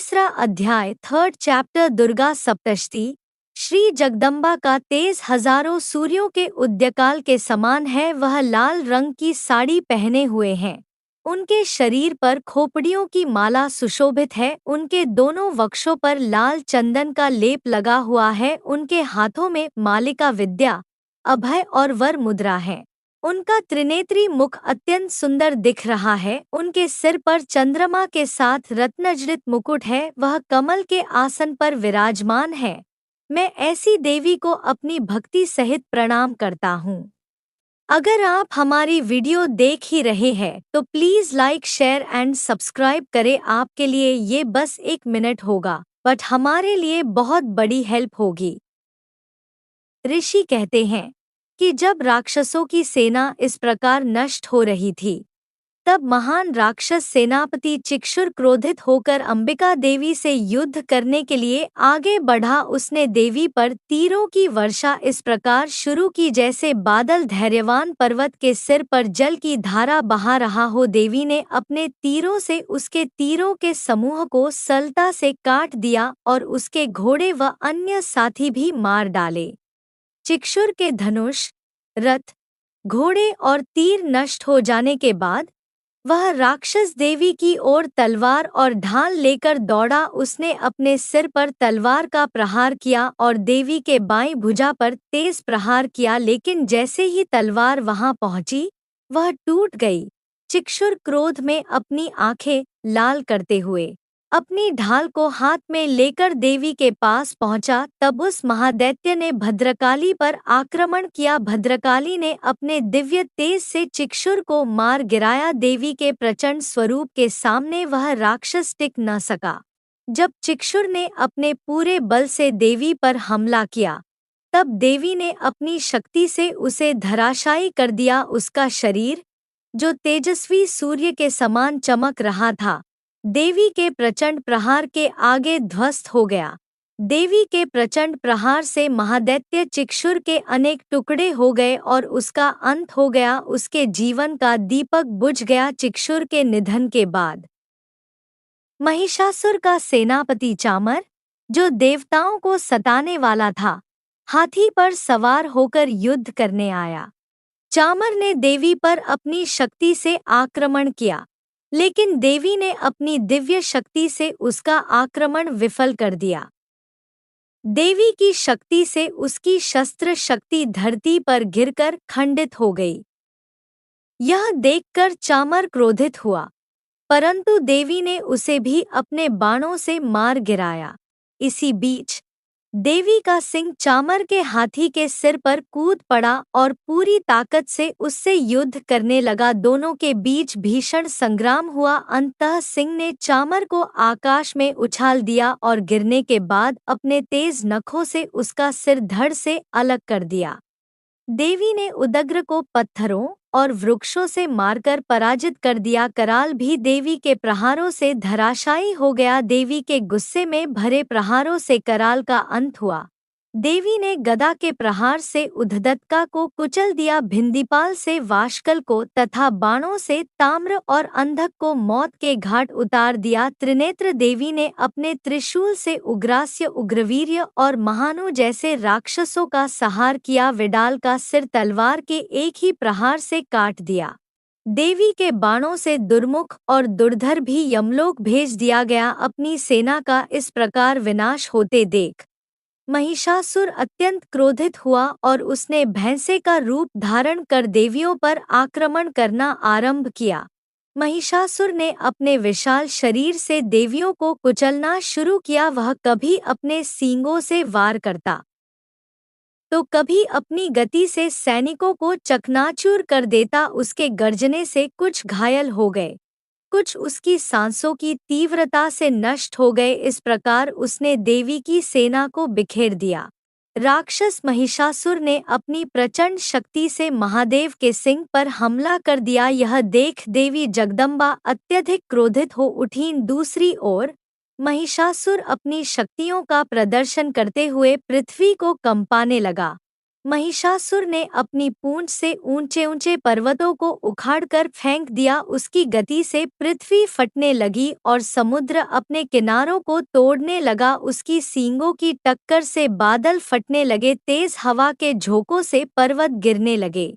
तीसरा अध्याय, third chapter. Durga Saptashati. Shri Jagdamba का तेज हजारों सूर्यों के उद्यकाल के समान है। वह लाल रंग की साड़ी पहने हुए हैं। उनके शरीर पर खोपड़ियों की माला सुशोभित है। उनके दोनों वक्षों पर लाल चंदन का लेप लगा हुआ है। उनके हाथों में मालिका विद्या, अभय और वर मुद्रा है। उनका त्रिनेत्री मुख अत्यंत सुंदर दिख रहा है। उनके सिर पर चंद्रमा के साथ रत्नजड़ित मुकुट है। वह कमल के आसन पर विराजमान है। मैं ऐसी देवी को अपनी भक्ति सहित प्रणाम करता हूँ। अगर आप हमारी वीडियो देख ही रहे हैं तो please like, share and subscribe करें। आपके लिए ये बस 1 मिनट होगा, बट हमारे लिए बहुत बड़ी हेल्प होगी। ऋषि कहते हैं कि जब राक्षसों की सेना इस प्रकार नष्ट हो रही थी, तब महान राक्षस सेनापति चिक्षुर क्रोधित होकर अंबिका देवी से युद्ध करने के लिए आगे बढ़ा। उसने देवी पर तीरों की वर्षा इस प्रकार शुरू की जैसे बादल धैर्यवान पर्वत के सिर पर जल की धारा बहा रहा हो। देवी ने अपने तीरों से उसके तीरों के समूह को सरलता से काट दिया और उसके घोड़े व अन्य साथी भी मार डाले। चिक्षुर के धनुष, रथ, घोड़े और तीर नष्ट हो जाने के बाद वह राक्षस देवी की ओर तलवार और ढाल लेकर दौड़ा। उसने अपने सिर पर तलवार का प्रहार किया और देवी के बाईं भुजा पर तेज प्रहार किया, लेकिन जैसे ही तलवार वहां पहुंची, वह टूट गई। चिक्षुर क्रोध में अपनी आंखें लाल करते हुए अपनी ढाल को हाथ में लेकर देवी के पास पहुंचा। तब उस महादैत्य ने भद्रकाली पर आक्रमण किया। भद्रकाली ने अपने दिव्य तेज से चिक्षुर को मार गिराया। देवी के प्रचंड स्वरूप के सामने वह राक्षस टिक न सका। जब चिक्षुर ने अपने पूरे बल से देवी पर हमला किया, तब देवी ने अपनी शक्ति से उसे धराशायी कर दिया। उसका शरीर, जो तेजस्वी सूर्य के समान चमक रहा था, देवी के प्रचंड प्रहार के आगे ध्वस्त हो गया। देवी के प्रचंड प्रहार से महादैत्य चिक्षुर के अनेक टुकड़े हो गए और उसका अंत हो गया। उसके जीवन का दीपक बुझ गया। चिक्षुर के निधन के बाद महिषासुर का सेनापति चामर, जो देवताओं को सताने वाला था, हाथी पर सवार होकर युद्ध करने आया। चामर ने देवी पर अपनी शक्ति से आक्रमण किया, लेकिन देवी ने अपनी दिव्य शक्ति से उसका आक्रमण विफल कर दिया। देवी की शक्ति से उसकी शस्त्र शक्ति धरती पर गिरकर खंडित हो गई। यह देखकर चामर क्रोधित हुआ, परंतु देवी ने उसे भी अपने बाणों से मार गिराया। इसी बीच देवी का सिंह चामर के हाथी के सिर पर कूद पड़ा और पूरी ताकत से उससे युद्ध करने लगा। दोनों के बीच भीषण संग्राम हुआ। अंततः सिंह ने चामर को आकाश में उछाल दिया और गिरने के बाद अपने तेज नखों से उसका सिर धड़ से अलग कर दिया। देवी ने उदग्र को पत्थरों और वृक्षों से मारकर पराजित कर दिया। कराल भी देवी के प्रहारों से धराशायी हो गया। देवी के गुस्से में भरे प्रहारों से कराल का अंत हुआ। देवी ने गदा के प्रहार से उद्धतका को कुचल दिया, भिंदीपाल से वाशकल को तथा बाणों से ताम्र और अंधक को मौत के घाट उतार दिया। त्रिनेत्र देवी ने अपने त्रिशूल से उग्रास्य, उग्रवीर्य और महानु जैसे राक्षसों का संहार किया। विडाल का सिर तलवार के एक ही प्रहार से काट दिया। देवी के बाणों से दुर्मुख और दुर्धर भी यमलोक भेज दिया गया। अपनी सेना का इस प्रकार विनाश होते देख महिषासुर अत्यंत क्रोधित हुआ और उसने भैंसे का रूप धारण कर देवियों पर आक्रमण करना आरंभ किया। महिषासुर ने अपने विशाल शरीर से देवियों को कुचलना शुरू किया। वह कभी अपने सींगों से वार करता, तो कभी अपनी गति से सैनिकों को चकनाचूर कर देता। उसके गर्जने से कुछ घायल हो गए, कुछ उसकी सांसों की तीव्रता से नष्ट हो गए। इस प्रकार उसने देवी की सेना को बिखेर दिया। राक्षस महिषासुर ने अपनी प्रचंड शक्ति से महादेव के सिंह पर हमला कर दिया। यह देख देवी जगदम्बा अत्यधिक क्रोधित हो उठीं। दूसरी ओर महिषासुर अपनी शक्तियों का प्रदर्शन करते हुए पृथ्वी को कंपाने लगा। महिषासुर ने अपनी पूंछ से ऊंचे ऊंचे पर्वतों को उखाड़कर फेंक दिया। उसकी गति से पृथ्वी फटने लगी और समुद्र अपने किनारों को तोड़ने लगा। उसकी सींगों की टक्कर से बादल फटने लगे, तेज हवा के झोंकों से पर्वत गिरने लगे।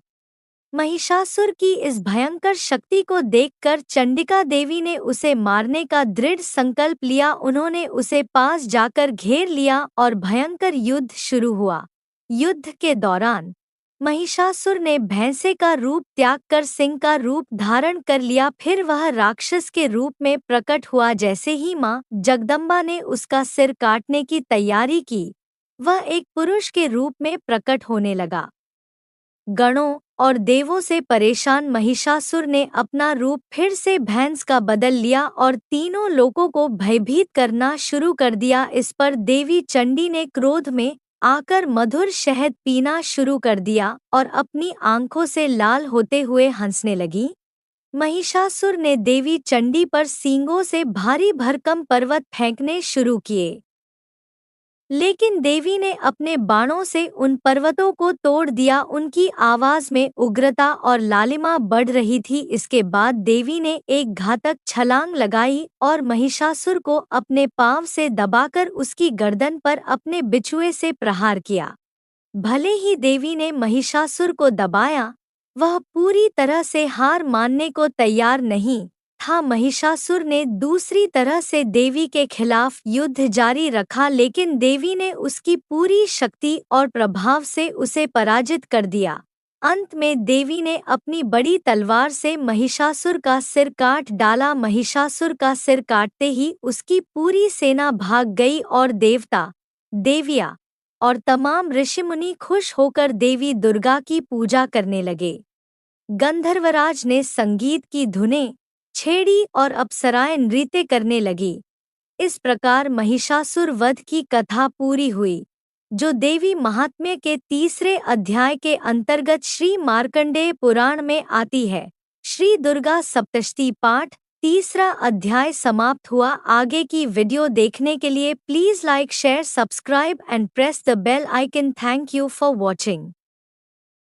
महिषासुर की इस भयंकर शक्ति को देखकर चंडिका देवी ने उसे मारने का दृढ़ संकल्प लिया। उन्होंने उसे पास जाकर घेर लिया और भयंकर युद्ध शुरू हुआ। युद्ध के दौरान महिषासुर ने भैंसे का रूप त्याग कर सिंह का रूप धारण कर लिया। फिर वह राक्षस के रूप में प्रकट हुआ। जैसे ही मां जगदम्बा ने उसका सिर काटने की तैयारी की, वह एक पुरुष के रूप में प्रकट होने लगा। गणों और देवों से परेशान महिषासुर ने अपना रूप फिर से भैंस का बदल लिया और तीनों लोगों को भयभीत करना शुरू कर दिया। इस पर देवी चंडी ने क्रोध में आकर मधुर शहद पीना शुरू कर दिया और अपनी आंखों से लाल होते हुए हंसने लगी। महिषासुर ने देवी चंडी पर सींगों से भारी भरकम पर्वत फेंकने शुरू किए, लेकिन देवी ने अपने बाणों से उन पर्वतों को तोड़ दिया। उनकी आवाज में उग्रता और लालिमा बढ़ रही थी। इसके बाद देवी ने एक घातक छलांग लगाई और महिषासुर को अपने पांव से दबाकर उसकी गर्दन पर अपने बिछुए से प्रहार किया। भले ही देवी ने महिषासुर को दबाया, वह पूरी तरह से हार मानने को तैयार नहीं था। महिषासुर ने दूसरी तरह से देवी के खिलाफ युद्ध जारी रखा, लेकिन देवी ने उसकी पूरी शक्ति और प्रभाव से उसे पराजित कर दिया। अंत में देवी ने अपनी बड़ी तलवार से महिषासुर का सिर काट डाला। महिषासुर का सिर काटते ही उसकी पूरी सेना भाग गई और देवता, देवियाँ और तमाम ऋषिमुनि खुश होकर देवी दुर्गा की पूजा करने लगे। गंधर्वराज ने संगीत की धुनें छेड़ी और अप्सराएं नृत्य करने लगी। इस प्रकार महिषासुर वध की कथा पूरी हुई, जो देवी महात्म्य के तीसरे अध्याय के अंतर्गत श्री मार्कंडेय पुराण में आती है। श्री दुर्गा सप्तशती पाठ तीसरा अध्याय समाप्त हुआ। आगे की वीडियो देखने के लिए please like, share, subscribe and press the bell icon. Thank you for watching.